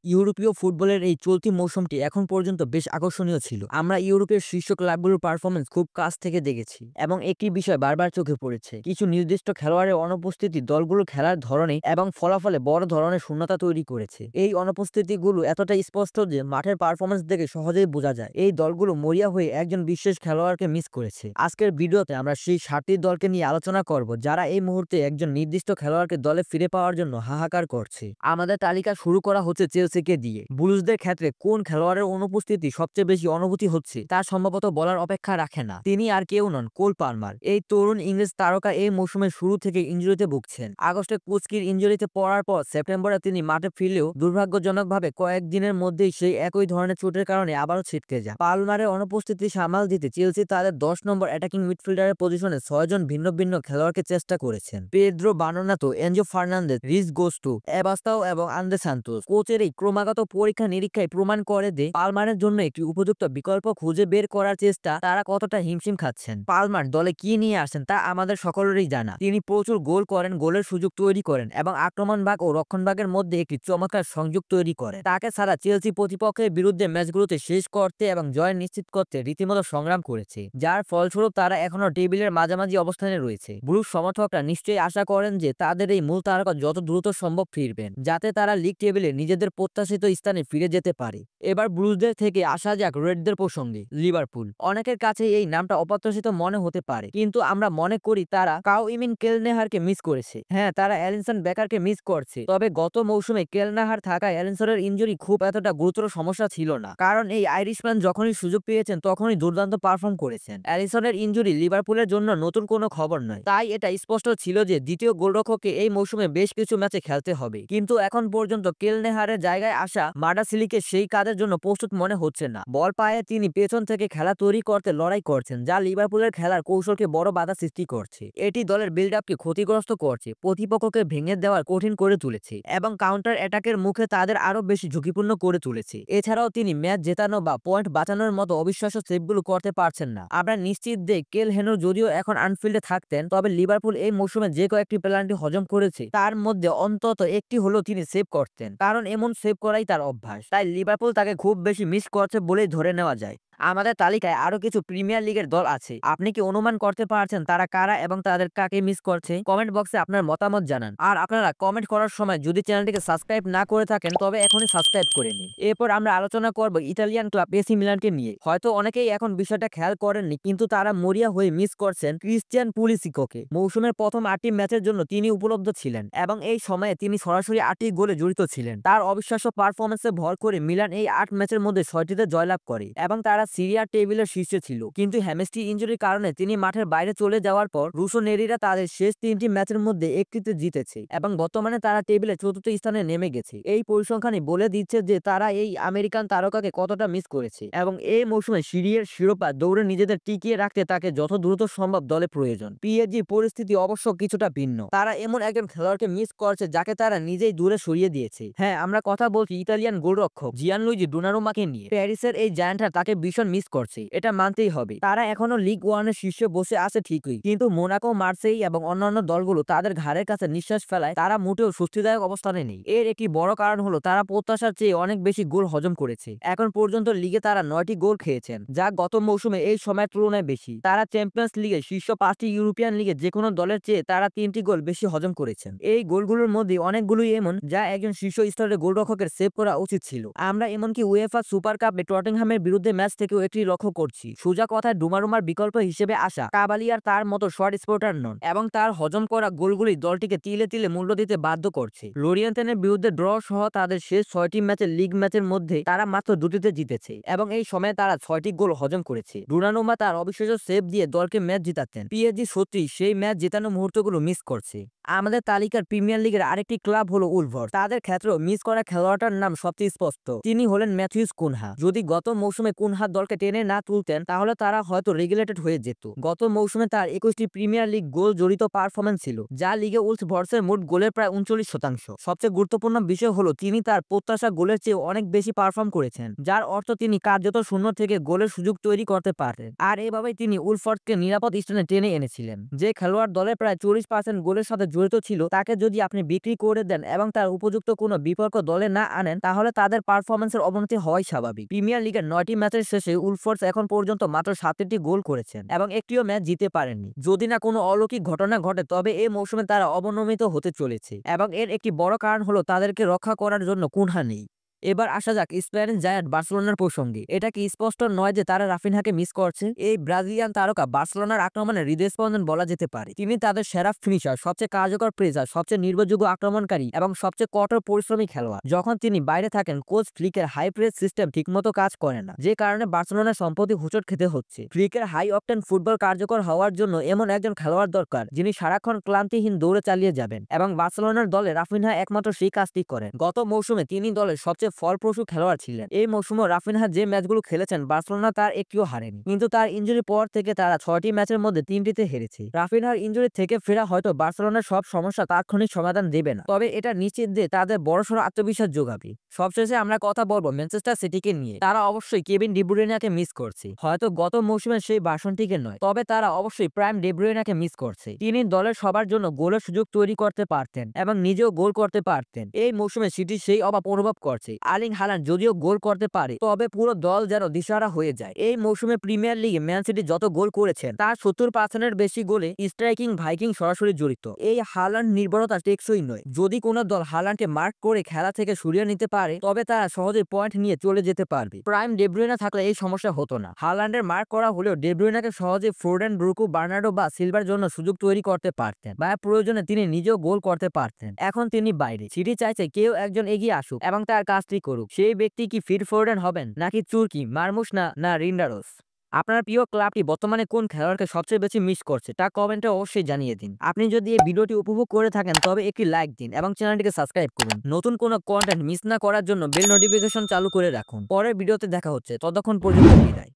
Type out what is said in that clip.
ইউরোপীয় ফুটবলের এই চলতি মৌসুমটি এখন পর্যন্ত বেশ আকর্ষণীয় ছিল। আমরা ইউরোপের শীর্ষ ক্লাবগুলোর পারফরম্যান্স খুব কাছ থেকে দেখেছি এবং একটি বিষয় বারবার চোখে পড়েছে, কিছু নির্দিষ্ট খেলোয়াড়ের অনুপস্থিতি দলগুলোর খেলার ধরনে এবং ফলাফলে বড় ধরনের শূন্যতা তৈরি করেছে। এই অনুপস্থিতিগুলো এতটাই স্পষ্ট যে মাঠের পারফরম্যান্স দেখে সহজেই বোঝা যায় এই দলগুলো মরিয়া হয়ে একজন বিশেষ খেলোয়াড়কে মিস করেছে। আজকের ভিডিওতে আমরা সেই 7টি দলকে নিয়ে আলোচনা করব যারা এই মুহূর্তে একজন নির্দিষ্ট খেলোয়াড়কে দলে ফিরে পাওয়ার জন্য হাহাকার করছে। আমাদের তালিকা শুরু করা হচ্ছে চেলসিকে দিয়ে। ব্লুজদের ক্ষেত্রে কোন খেলোয়াড়ের অনুপস্থিতি সবচেয়ে বেশি অনুভূতি হচ্ছে তা সম্ভবত বলার অপেক্ষা রাখে না। তিনি আর কেউ নন, কোল পালমার। এই তরুণ ইংরেজ তারকা এই মৌসুমের শুরু থেকে ইনজুরিতে ভুগছেন। আগস্টে কুচকির ইনজুরিতে পড়ার পর সেপ্টেম্বরে তিনি মাঠে ফিরলেও দুর্ভাগ্যজনকভাবে কয়েকদিনের মধ্যেই সেই একই ধরনের চোটের কারণে আবারও ছিটকে যায়। পালমারের অনুপস্থিতি সামাল দিতে চেলসি তাদের 10 নম্বর অ্যাটাকিং মিডফিল্ডারের পজিশনে 6 জন ভিন্ন ভিন্ন খেলোয়াড়কে চেষ্টা করেছেন। পেদ্রো বার্নাতো, এনজো ফার্নান্দেজ, রিস গোস্টু, এবাস্তাও এবং আন্দ্রে সান্তোস। কোচের এই ক্রমাগত পরীক্ষা নিরীক্ষায় প্রমাণ করে যে পালমারের জন্য একটি উপযুক্ত বিকল্প খুঁজে বের করার চেষ্টা তারা কতটা হিমশিম খাচ্ছেন। পালমার দলে কি নিয়ে আসেন তা আমাদের সকলেরই জানা। তিনি প্রচুর গোল করেন, গোলের সুযোগ তৈরি করেন এবং আক্রমণ ভাগ ও রক্ষণ ভাগের মধ্যে একটি চমৎকার সংযোগ তৈরি করেন। তাকে ছাড়া চেলসি প্রতিপক্ষের বিরুদ্ধে ম্যাচগুলোতে শেষ করতে এবং জয় নিশ্চিত করতে রীতিমতো সংগ্রাম করেছে, যার ফলস্বরূপ তারা এখনো টেবিলের মাঝামাঝি অবস্থানে রয়েছে। ব্লুজ সমর্থকরা নিশ্চয়ই আশা করেন যে তাদের এই মূল তারকা যত দ্রুত সম্ভব ফিরবেন, যাতে তারা লিগ টেবিলে নিজেদের প্রত্যাশিত স্থানে ফিরে যেতে পারে। এবার ব্লুজদের থেকে আসা যাক রেডদের প্রসঙ্গে। লিভারপুল, অনেকের কাছে এই নামটা অপ্রত্যাশিত মনে হতে পারে, কিন্তু আমরা মনে করি তারা কাউইমিন কেলনেহারকে মিস করেছে। হ্যাঁ, তারা অ্যালিসন বেকারকে মিস করছে, তবে গত মৌসুমে কেলনেহার থাকায় অ্যালিসনের ইনজুরি খুব এতটা গুরুতর সমস্যা ছিল না, কারণ এই আইরিশম্যান যখনই সুযোগ পেয়েছেন তখনই দুর্দান্ত পারফর্ম করেছেন। অ্যালিসনের ইনজুরি লিভারপুলের জন্য নতুন কোনো খবর নয়, তাই এটা স্পষ্ট ছিল যে দ্বিতীয় গোলরক্ষককে এই মৌসুমে বেশ কিছু ম্যাচে খেলতে হবে। কিন্তু এখন পর্যন্ত কেলনেহারের জায়গায় আসা মার্ডাসিলিকে সেই কাজের জন্য প্রস্তুত মনে হচ্ছে না। বল পায়ে তিনি পেছন থেকে খেলা তৈরি করতে লড়াই করছেন, যা লিভারপুলের খেলার কৌশলকে বড় বাধা সৃষ্টি করছে। এটি দলের বিল্ড আপকে ক্ষতিগ্রস্ত করছে, প্রতিপক্ষকে ভেঙে দেওয়ার কঠিন করে তুলেছে এবং কাউন্টার অ্যাটাকের মুখে তাদের আরো বেশি ঝুঁকিপূর্ণ করে তুলেছে। এছাড়াও তিনি ম্যাচ জেতানো বা পয়েন্ট বাঁচানোর মতো অবিশ্বাস্য সেভগুলো করতে পারছেন না। আমরা নিশ্চিত যে কেল হেনো যদিও এখন আনফিল্ডে থাকতেন, তবে লিভারপুল এই মৌসুমে যে কয়েকটি পেনাল্টি হজম করেছে তার মধ্যে অন্তত একটি হলেও তিনি সেভ করতেন, কারণ এমন সেভ করাই তার অভ্যাস। তাই লিভারপুল তাকে খুব বেশি মিস করছে বলেই ধরে নেওয়া যায়। আমাদের তালিকায় আরো কিছু প্রিমিয়ার লিগের দল আছে। আপনি কি অনুমান করতে পারছেন তারা কারা এবং তাদের কাকে মিস করছে? কমেন্ট বক্সে আপনার মতামত জানান। আর আপনারা কমেন্ট করার সময় যদি চ্যানেলটিকে সাবস্ক্রাইব না করে থাকেন তবে এখনই সাবস্ক্রাইব করে নিন। এরপর আমরা আলোচনা করব ইতালিয়ান ক্লাব এসি মিলানকে নিয়ে। হয়তো অনেকেই এখন বিষয়টা খেয়াল করেননি, কিন্তু তারা মরিয়া হয়ে মিস করছেন ক্রিস্টিয়ান পুলিসিকোকে। মৌসুমের প্রথম 8টি ম্যাচের জন্য তিনি উপলব্ধ ছিলেন এবং এই সময়ে তিনি সরাসরি 8টি গোলে জড়িত ছিলেন। তার অবিশ্বাস্য পারফরম্যান্সে ভর করে মিলান এই 8 ম্যাচের মধ্যে 6টিতে জয়লাভ করে এবং তারা সিরিয়ার টেবিলের শীর্ষে ছিল। কিন্তু হ্যামস্ট্রি ইনজুরির কারণে তিনি মাঠের বাইরে চলে যাওয়ার পর রুসোনেরিরা তাদের শেষ 3টি ম্যাচের মধ্যে একটিতে জিতেছে এবং বর্তমানে তারা টেবিলে 4র্থ স্থানে নেমে গেছে। এই পরিসংখ্যানই বলে দিচ্ছে যে তারা এই আমেরিকান তারকাকে কতটা মিস করেছে এবং এই মৌসুমে সিরিয়ার শিরোপা দৌড়ে নিজেদের টিকিয়ে রাখতে তাকে যত দ্রুত সম্ভব দলে প্রয়োজন। পিএসজির পরিস্থিতি অবশ্য কিছুটা ভিন্ন। তারা এমন একজন খেলোয়াড়কে মিস করছে যাকে তারা নিজেই দূরে সরিয়ে দিয়েছে। হ্যাঁ, আমরা কথা বলছি ইতালিয়ান গোলরক্ষক জিয়ানলুইজি ডোনারুমাকে নিয়ে। প্যারিসের এই জায়ান্টরা তাকে ভীষণ মিস করছে, এটা মানতেই হবে। তারা এখনো লিগ ওয়ানের শীর্ষে বসে আছে ঠিকই, কিন্তু মোনাকো, মার্সেই এবং অন্যান্য দলগুলো তাদের ঘাড়ের কাছে নিঃশ্বাস ফেলায় তারা মোটেও স্বস্তিদায়ক অবস্থানে নেই। এর একটি বড় কারণ হলো তারা প্রত্যাশার চেয়ে অনেক বেশি গোল হজম করেছে। এখন পর্যন্ত লিগে তারা 9টি গোল খেয়েছেন, যা গত মৌসুমে এই সময়ের তুলনায় বেশি। তারা চ্যাম্পিয়ন্স লিগে শীর্ষ 5টি ইউরোপিয়ান লিগে যে কোনো দলের চেয়ে তারা 3টি গোল বেশি হজম করেছেন। এই গোলগুলোর মধ্যে অনেকগুলোই এমন যা একজন শীর্ষ স্তরের গোলরক্ষকের সেভ করা উচিত ছিল। আমরা এমনকি উয়েফা সুপার কাপে টটেনহামের বিরুদ্ধে ম্যাচ থেকেও একটি লক্ষ্য করছি। সোজা কথায় ডোনারুমার বিকল্প হিসেবে আসা কাবালিয়ার তার মতো শর্ট স্পোর্টার নন এবং তার হজম করা গোলগুলি দলটিকে তিলে তিলে মূল্য দিতে বাধ্য করছে। লরিয়েন্তেনের বিরুদ্ধে ড্র সহ তাদের শেষ 6টি ম্যাচের লিগ ম্যাচের মধ্যে তারা মাত্র 2টিতে জিতেছে এবং এই সময়ে তারা 6টি গোল হজম করেছে। ডোনারুমা তার অবিশ্বাস্য সেভ দিয়ে দলকে ম্যাচ জিতাতেন। পিএসজি সত্যি সেই ম্যাচ জেতানো মুহূর্তগুলো মিস করছে। আমাদের তালিকার প্রিমিয়ার লিগের আরেকটি ক্লাব হলো উলভার্স। তাদের ক্ষেত্রেও মিস করা খেলোয়াড়টার নাম সবচেয়ে স্পষ্ট। তিনি হলেন ম্যাথিউস কুনহা। যদি গত মৌসুমে কুনহা দলকে টেনে না তুলতেন তাহলে তারা হয়তো রেগুলেটেড হয়ে যেত। গত মৌসুমে তার 21টি প্রিমিয়ার লিগ গোল জড়িত পারফরম্যান্স ছিল, যা লিগে উলফসবর্গের মোট গোলের প্রায় 39%। সবচেয়ে গুরুত্বপূর্ণ বিষয় হলো তিনি তার প্রত্যাশা গোলের চেয়ে অনেক বেশি পারফর্ম করেছেন, যার অর্থ তিনি কার্যত শূন্য থেকে গোলের সুযোগ তৈরি করতে পারেন। আর এভাবেই তিনি উলফসবর্গকে নিরাপদ স্থানে টেনে এনেছিলেন। যে খেলোয়াড় দলের প্রায় 40% গোলের সাথে জড়িত ছিল তাকে যদি আপনি বিক্রি করে দেন এবং তার উপযুক্ত কোনো বিকল্প দলে না আনেন তাহলে তাদের পারফরম্যান্সের অবনতি হওয়াই স্বাভাবিক। প্রিমিয়ার লিগের 9টি ম্যাচের শেষে উলফসবর্গ এখন পর্যন্ত মাত্র 7টি গোল করেছেন এবং একটিও ম্যাচ জিতে পারেননি। যদি না কোনো অলৌকিক ঘটনা ঘটে তবে এই মৌসুমে তারা অবনমিত হতে চলেছে এবং এর একটি বড় কারণ হলো তাদেরকে রক্ষা করার জন্য কুনহা নেই। এবার আসা যাক স্প্যানিশ জায়ান্ট বার্সেলোনার প্রসঙ্গে। এটা কি স্পষ্ট নয় যে তারা রাফিনহাকে মিস করছে? এই ব্রাজিলিয়ান তারকা বার্সেলোনার আক্রমণের হৃদয়স্পন্দন বলা যেতে পারে। তিনি তাদের সেরা ফিনিশার, সবচেয়ে কার্যকর প্রেসার, সবচেয়ে নির্ভরযোগ্য আক্রমণকারী এবং সবচেয়ে কঠোর পরিশ্রমী খেলোয়াড়। যখন তিনি বাইরে থাকেন কোচ ফ্লিকের হাই প্রেস সিস্টেম ঠিকমতো কাজ করে না, যে কারণে বার্সেলোনার সম্প্রতি হোঁচট খেতে হচ্ছে। ফ্লিকের হাই অকটেন ফুটবল কার্যকর হওয়ার জন্য এমন একজন খেলোয়াড় দরকার যিনি সারাক্ষণ ক্লান্তিহীন দৌড়ে চালিয়ে যাবেন এবং বার্সেলোনার দলে রাফিনহা একমাত্র সেই কাজটি করেন। গত মৌসুমে তিনি দলের সবচেয়ে ফলপ্রসূ খেলোয়াড় ছিলেন। এই মৌসুমে রাফিনহা যে ম্যাচগুলো খেলেছেন বার্সেলোনা তার একটিও হারেনি, কিন্তু তার ইনজুরির পর থেকে তারা 6টি ম্যাচের মধ্যে 3টিতে হেরেছে। রাফিনহার ইনজুরি থেকে ফেরা হয়তো বার্সেলোনার সব সমস্যা তাৎক্ষণিক সমাধান দেবে না, তবে এটা নিশ্চিত যে তাদের বড়সড় আত্মবিশ্বাস যোগাবে। সবশেষে আমরা কথা বলবো ম্যানচেস্টার সিটিকে নিয়ে। তারা অবশ্যই কেভিন ডি ব্রুইনাকে মিস করছে, হয়তো গত মৌসুমে সেই ভার্সনটিকে নয়, তবে তারা অবশ্যই প্রাইম ডি ব্রুইনাকে মিস করছে। তিনি দলের সবার জন্য গোলের সুযোগ তৈরি করতে পারতেন এবং নিজেও গোল করতে পারতেন। এই মৌসুমে সিটি সেই অভাব অনুভব করছে। আর্লিং হাল্যান্ড যদিও গোল করতে পারে, তবে পুরো দল যেন দিশাহারা হয়ে যায়। এই মৌসুমে প্রিমিয়ার লিগে ম্যান সিটি যত গোল করেছেন তার 70%-এর বেশি গোলে স্ট্রাইকিং ভাইকিং সরাসরি জড়িত। এই হাল্যান্ড নির্ভরতা টেকসই নয়। যদি কোনো দল হাল্যান্ডকে মার্ক করে খেলা থেকে সরিয়ে নিতে পারে তবে তারা সহজে পয়েন্ট নিয়ে চলে যেতে পারবে। প্রাইম ডি ব্রুইনা থাকলে এই সমস্যা হতো না। হাল্যান্ডের মার্ক করা হলেও ডি ব্রুইনাকে সহজে ফোর্ডেন, ব্রুকু, বার্নার্ডো বা সিলভার জন্য সুযোগ তৈরি করতে পারতেন বা প্রয়োজনে তিনি নিজেও গোল করতে পারতেন। এখন তিনি বাইরে। সিটি চাইছে কেউ একজন এগিয়ে আসুক এবং তার কাজটি করুক। সেই ব্যক্তি কি ফিল ফোর্ডেন হবেন, নাকি তুর্কি মারমুশ, না রিন্ডারোস? আপনার প্রিয় ক্লাবটি বর্তমানে কোন খেলোয়াড়কে সবচেয়ে বেশি মিস করছে তা কমেন্টে অবশ্যই জানিয়ে দিন। আপনি যদি এই ভিডিওটি উপভোগ করে থাকেন তবে একটি লাইক দিন এবং চ্যানেলটিকে সাবস্ক্রাইব করুন। নতুন কোনো কন্টেন্ট মিস না করার জন্য বেল নোটিফিকেশন চালু করে রাখুন। পরের ভিডিওতে দেখা হচ্ছে, ততক্ষণ পর্যন্ত বিদায়।